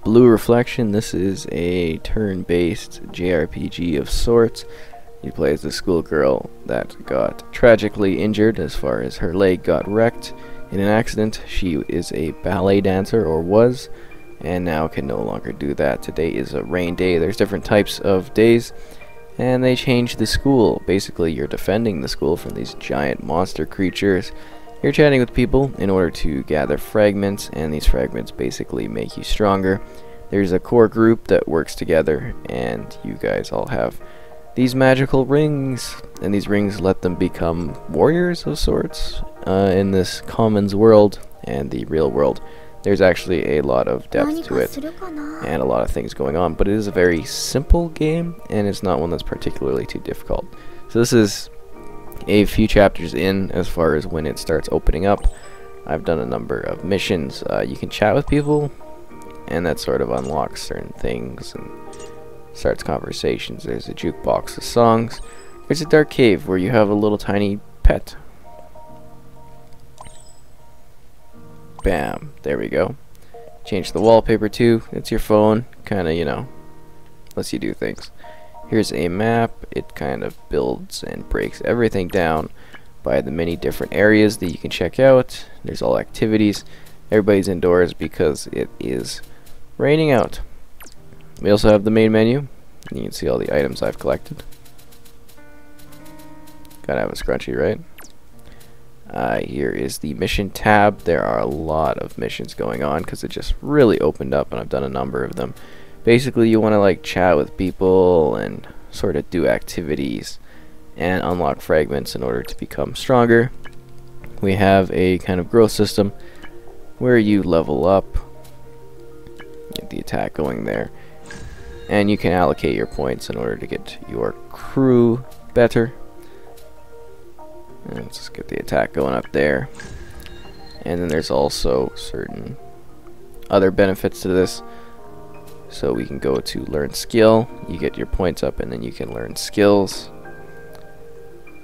Blue Reflection. This is a turn-based JRPG of sorts. You play as the schoolgirl that got tragically injured as far as her leg got wrecked in an accident. She is a ballet dancer, or was, and now can no longer do that. Today is a rain day. There's different types of days, and they changed the school. Basically, you're defending the school from these giant monster creatures. You're chatting with people in order to gather fragments, and these fragments basically make you stronger. There's a core group that works together, and you guys all have these magical rings, and these rings let them become warriors of sorts in this commons world and the real world. There's actually a lot of depth to it and a lot of things going on, but it is a very simple game, and it's not one that's particularly too difficult. So this is a few chapters in as far as when it starts opening up. I've done a number of missions. You can chat with people, and that sort of unlocks certain things and starts conversations. There's a jukebox of songs. There's a dark cave where you have a little tiny pet. Bam, there we go. Change the wallpaper too. It's your phone, kinda, you know, lets you do things. Here's a map. It kind of builds and breaks everything down by the many different areas that you can check out. There's all activities. Everybody's indoors because it is raining out. We also have the main menu. You can see all the items I've collected. Gotta have a scrunchie, right? Here is the mission tab. There are a lot of missions going on because it just really opened up, and I've done a number of them. Basically, you want to like chat with people and sort of do activities and unlock fragments in order to become stronger. We have a kind of growth system where you level up, get the attack going there, and you can allocate your points in order to get your crew better. And let's just get the attack going up there. And then there's also certain other benefits to this. So we can go to learn skill. You get your points up, and then you can learn skills.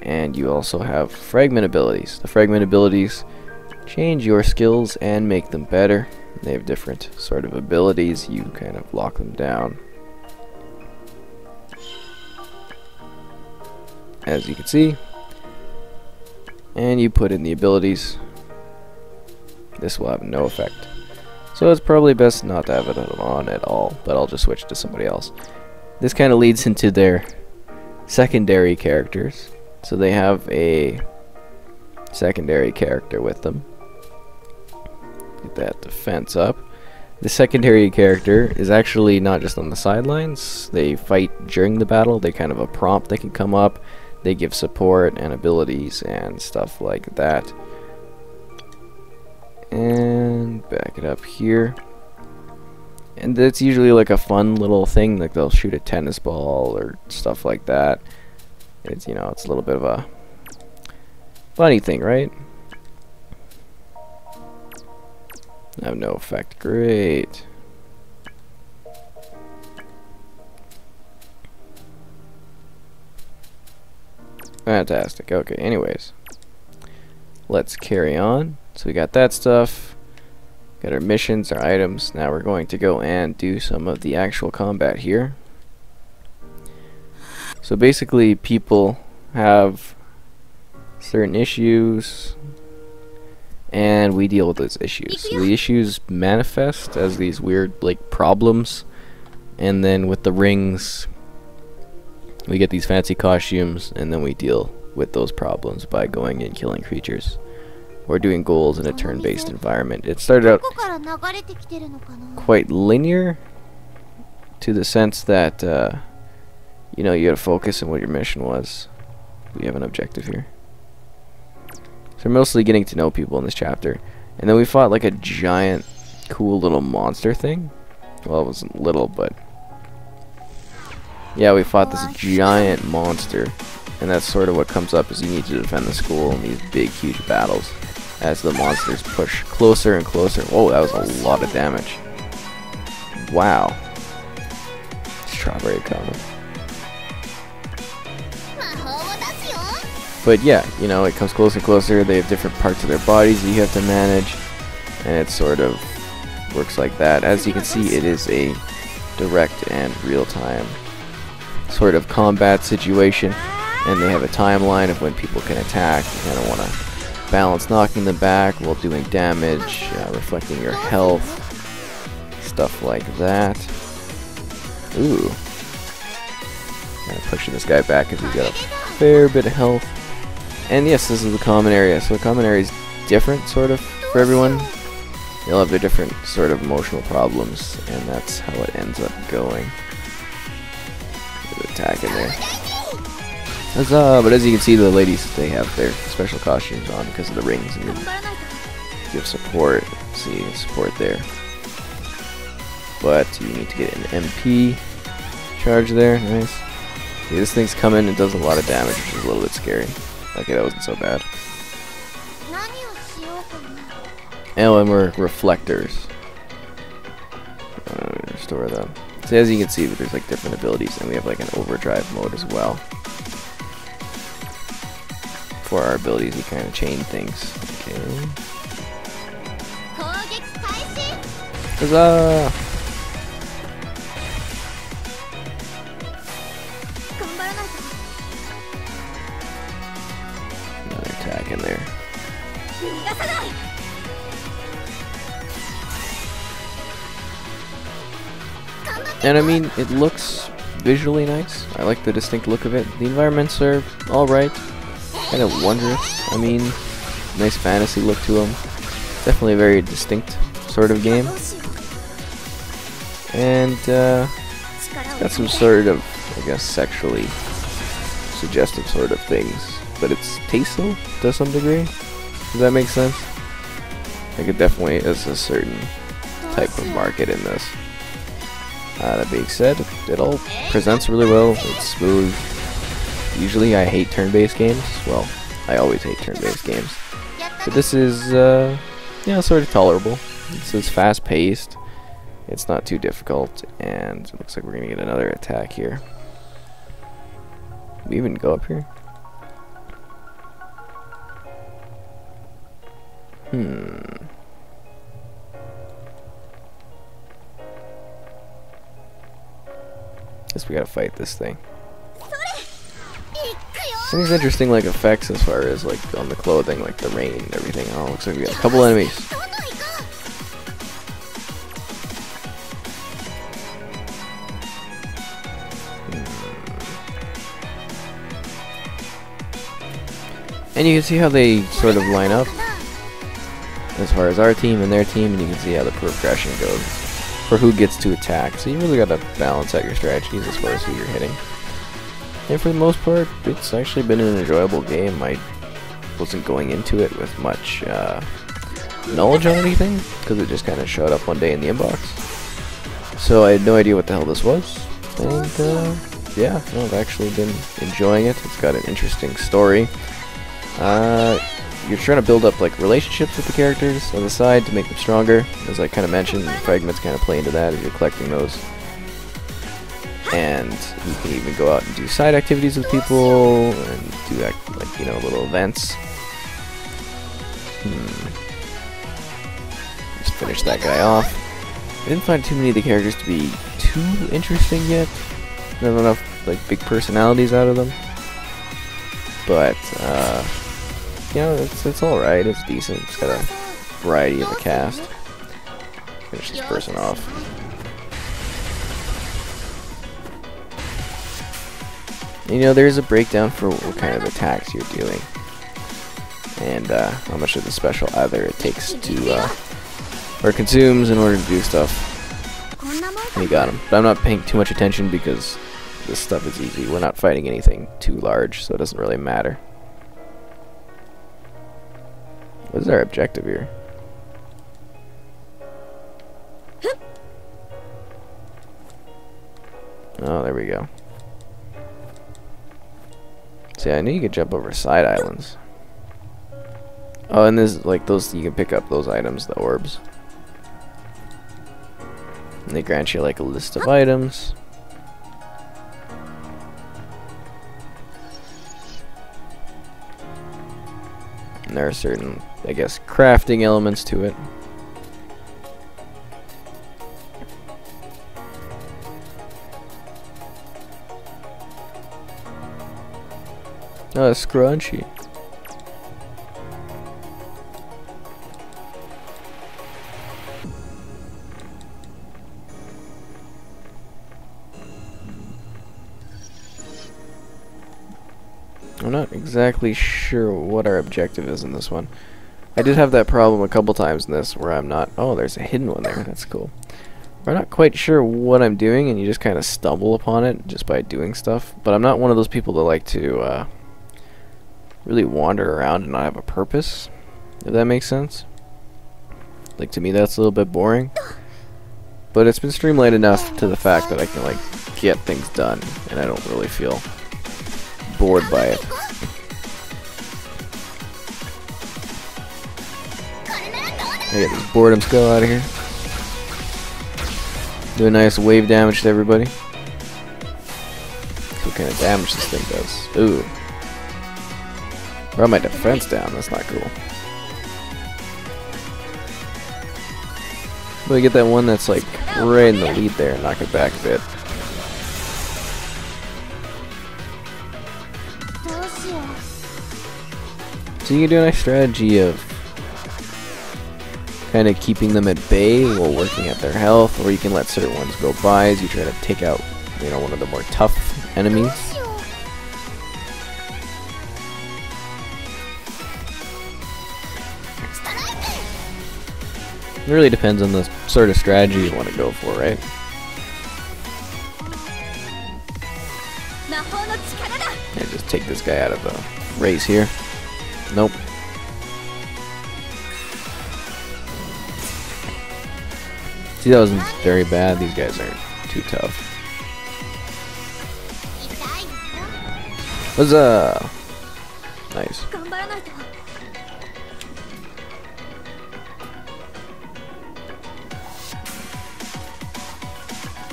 And you also have fragment abilities. The fragment abilities change your skills and make them better. They have different sort of abilities. You kind of lock them down, as you can see. And you put in the abilities. This will have no effect. So it's probably best not to have it on at all, but I'll just switch to somebody else. This kind of leads into their secondary characters. So they have a secondary character with them. Get that defense up. The secondary character is actually not just on the sidelines. They fight during the battle. They kind of a prompt that can come up. They give support and abilities and stuff like that. And back it up here. And it's usually like a fun little thing, like they'll shoot a tennis ball or stuff like that. It's, you know, it's a little bit of a funny thing, right? I have no effect. Great. Fantastic. Okay, anyways. Let's carry on. So we got that stuff. Got our missions, our items. Now we're going to go and do some of the actual combat here. So basically, people have certain issues, and we deal with those issues. So the issues manifest as these weird, like, problems, and then with the rings, we get these fancy costumes, and then we deal with those problems by going and killing creatures. We're doing goals in a turn-based environment. It started out quite linear, to the sense that, you know, you gotta focus on what your mission was. We have an objective here. So we're mostly getting to know people in this chapter. And then we fought like a giant, cool little monster thing. Well, it wasn't little, but yeah, we fought this giant monster. And that's sort of what comes up, is you need to defend the school in these big, huge battles as the monsters push closer and closer. Whoa, that was a lot of damage. Wow. Strawberry comment. But yeah, you know, it comes closer and closer. They have different parts of their bodies that you have to manage, and it's sort of works like that. As you can see, it is a direct and real-time sort of combat situation, and they have a timeline of when people can attack. You kind of want to balance knocking them back while doing damage, reflecting your health, stuff like that. Ooh. Kind of pushing this guy back because he's got a fair bit of health. And yes, this is the common area. So the common area is different, sort of, for everyone. They'll have their different sort of emotional problems, and that's how it ends up going. Good attack in there. Huzzah! But as you can see, the ladies, they have their special costumes on because of the rings, and give support. See, support there. But you need to get an MP charge there. Nice. See, this thing's coming, it does a lot of damage, which is a little bit scary. Okay, that wasn't so bad. And we're reflectors. Restore them. So as you can see, there's like different abilities, and we have like an overdrive mode as well. For our abilities, we kind of chain things. Okay. Huzzah! Another attack in there. And I mean, it looks visually nice. I like the distinct look of it. The environments are alright. Kind of wondrous. I mean, nice fantasy look to them. Definitely a very distinct sort of game. And it's got some sort of, I guess, sexually suggestive sort of things. But it's tasteful to some degree. Does that make sense? Like, it definitely is a certain type of market in this. That being said, it all presents really well. It's smooth. Usually I hate turn-based games. Well, I always hate turn-based games. But this is, yeah, sort of tolerable. This is fast-paced. It's not too difficult. And it looks like we're going to get another attack here. Can we even go up here? Guess we gotta fight this thing. Seems interesting, like effects as far as like on the clothing, like the rain and everything. Oh, looks like we got a couple enemies. And you can see how they sort of line up as far as our team and their team, and you can see how the progression goes for who gets to attack. So you really got to balance out your strategies as far as who you're hitting. And for the most part, it's actually been an enjoyable game. I wasn't going into it with much knowledge on anything, because it just kind of showed up one day in the inbox. So I had no idea what the hell this was. And yeah, no, I've actually been enjoying it. It's got an interesting story. You're trying to build up like relationships with the characters on the side to make them stronger. As I kind of mentioned, fragments kind of play into that as you're collecting those. And you can even go out and do side activities with people and do like, you know, little events. Just finish that guy off. I didn't find too many of the characters to be too interesting yet. Not enough like big personalities out of them. But you know, it's alright, it's decent, it's got a variety of the cast. Finish this person off. You know, there's a breakdown for what kind of attacks you're doing. And how much of the special either it takes to, or consumes in order to do stuff. And you got him. But I'm not paying too much attention because this stuff is easy. We're not fighting anything too large, so it doesn't really matter. What is our objective here? Oh, there we go. See, I knew you could jump over side islands. Oh, and there's like those, you can pick up those items, the orbs. And they grant you like a list of items. And there are certain, I guess, crafting elements to it. Oh, scrunchy. I'm not exactly sure what our objective is in this one. I did have that problem a couple times in this where I'm not... Oh, there's a hidden one there. That's cool. I'm not quite sure what I'm doing, and you just kind of stumble upon it just by doing stuff. But I'm not one of those people that like to really wander around and not have a purpose, if that makes sense. Like, to me, that's a little bit boring. But it's been streamlined enough to the fact that I can, like, get things done, and I don't really feel bored by it. I get this boredom skull out of here. Do a nice wave damage to everybody. See what kind of damage this thing does. Ooh. Brought my defense down, that's not cool. But I get that one that's like right in the lead there and knock it back a bit. So you can do a nice strategy of kind of keeping them at bay while working at their health, or you can let certain ones go by as you try to take out, you know, one of the more tough enemies. It really depends on the sort of strategy you want to go for, right? Yeah, just take this guy out of the race here. Nope. See, that wasn't very bad. These guys aren't too tough. Huzzah! Nice.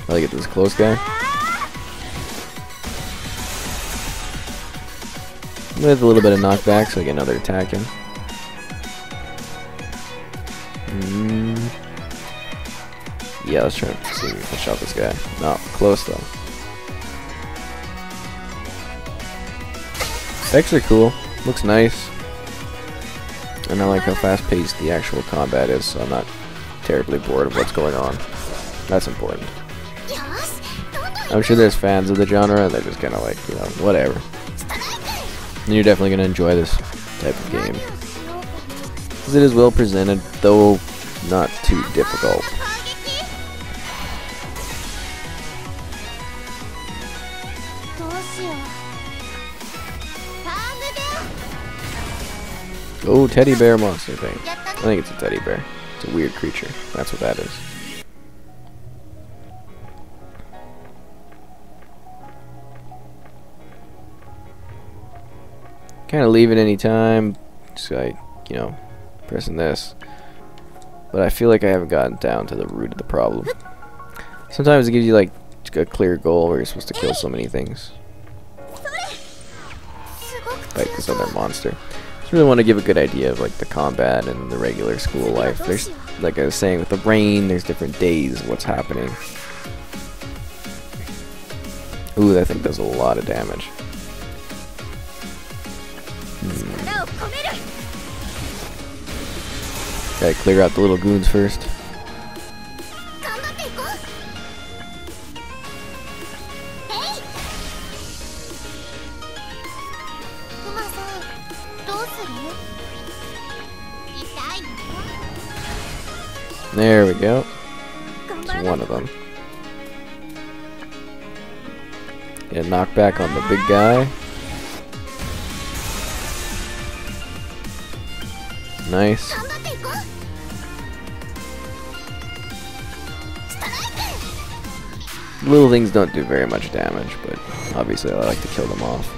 I'll get this close guy. With a little bit of knockback, so I get another attack in. Yeah, let's try to see if we can shot this guy. No, close though. Effects are cool. Looks nice. And I like how fast paced the actual combat is, so I'm not terribly bored of what's going on. That's important. I'm sure there's fans of the genre and they're just kind of like, you know, whatever. And you're definitely going to enjoy this type of game. Because it is well presented, though not too difficult. Oh, teddy bear monster thing. I think it's a teddy bear. It's a weird creature. That's what that is. Kind of leave it any time, just like, you know, pressing this. But I feel like I haven't gotten down to the root of the problem. Sometimes it gives you like a clear goal where you're supposed to kill so many things. Fight this other monster. Just really want to give a good idea of like the combat and the regular school life. There's, like I was saying, with the rain, there's different days, what's happening. Ooh, that thing does a lot of damage. Gotta clear out the little goons first. There we go. That's one of them. Get a knockback on the big guy. Nice. Little things don't do very much damage, but obviously I like to kill them off.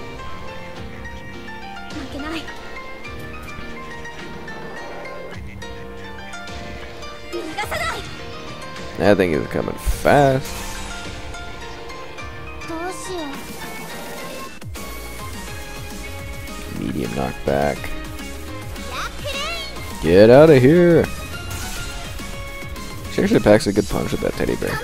That thing is coming fast. Medium knockback. Get out of here! She actually packs a good punch with that teddy bear.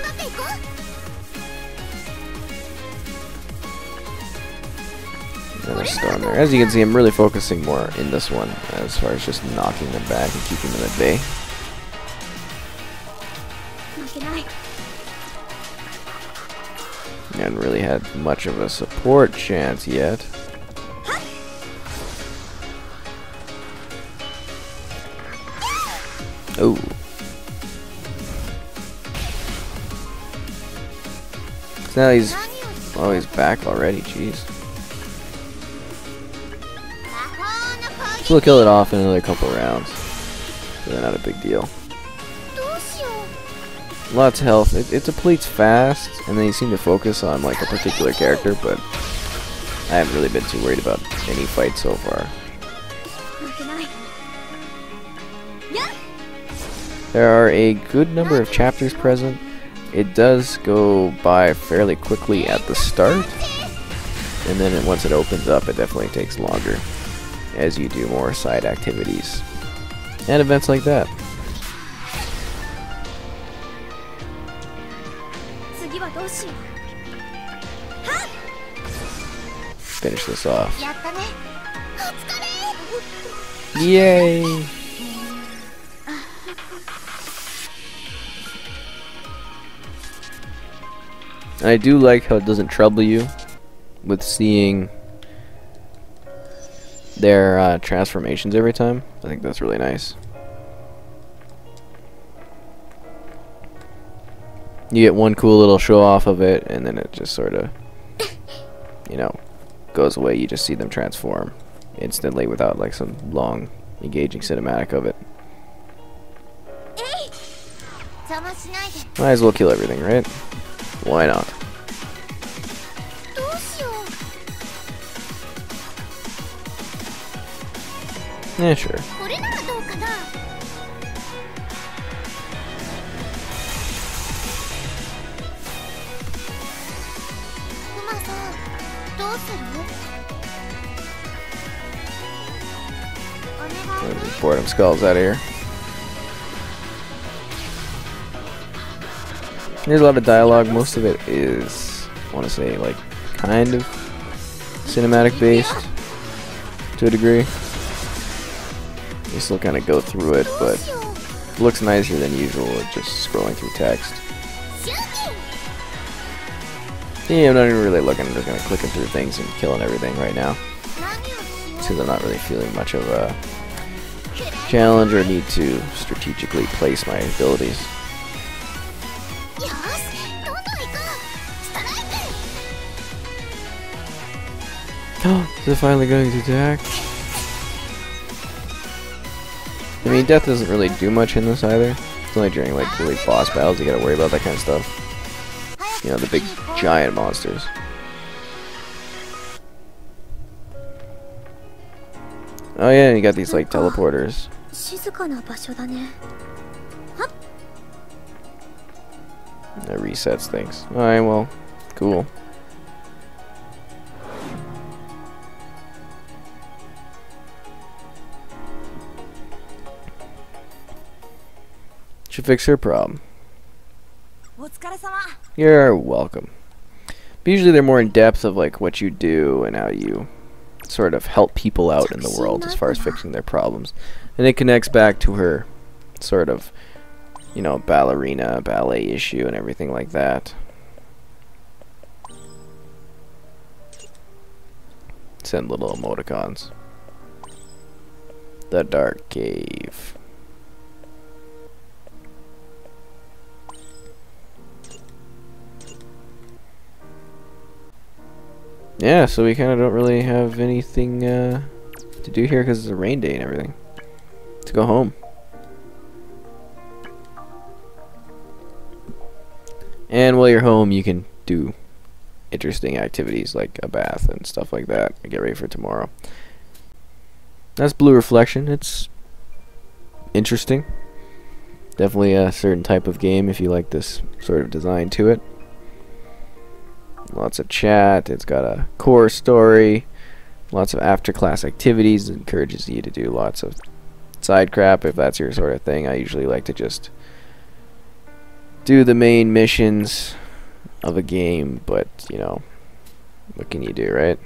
And a stone there. As you can see, I'm really focusing more in this one as far as just knocking them back and keeping them at bay. I haven't really had much of a support chance yet. Oh. So now he's back already, jeez. So we'll kill it off in another couple rounds. So they're not a big deal. Lots of health. It depletes fast, and then you seem to focus on like a particular character, but I haven't really been too worried about any fight so far. There are a good number of chapters present. It does go by fairly quickly at the start, and then once it opens up, it definitely takes longer as you do more side activities and events like that. Finish this off. Yay! And I do like how it doesn't trouble you with seeing their transformations every time. I think that's really nice. You get one cool little show off of it, and then it just sort of, you know, goes away. You just see them transform instantly without like some long, engaging cinematic of it. Might as well kill everything, right? Why not? Yeah, sure. Boredom skulls out of here. There's a lot of dialogue. Most of it is, I want to say, like, kind of cinematic based to a degree. You still kind of go through it, but it looks nicer than usual with just scrolling through text. Yeah, I'm not even really looking. I'm just kind of clicking through things and killing everything right now, since I'm not really feeling much of a challenge or need to strategically place my abilities. Is it finally going to attack? I mean, death doesn't really do much in this either. It's only during like really boss battles you gotta worry about that kind of stuff. You know, the big giant monsters. Oh yeah, and you got these like teleporters. That resets things. Alright, well, cool. Should fix her problem. You're welcome. But usually they're more in depth of like what you do and how you sort of help people out in the world as far as fixing their problems. And it connects back to her sort of, you know, ballet issue and everything like that. Send little emoticons. The Dark Cave. Yeah, so we kind of don't really have anything to do here because it's a rain day and everything. Let's go home. And while you're home, you can do interesting activities like a bath and stuff like that and get ready for tomorrow. That's Blue Reflection. It's interesting. Definitely a certain type of game if you like this sort of design to it. Lots of chat. It's got a core story. Lots of after-class activities. It encourages you to do lots of side crap if that's your sort of thing. I usually like to just do the main missions of a game, but, you know, what can you do, right?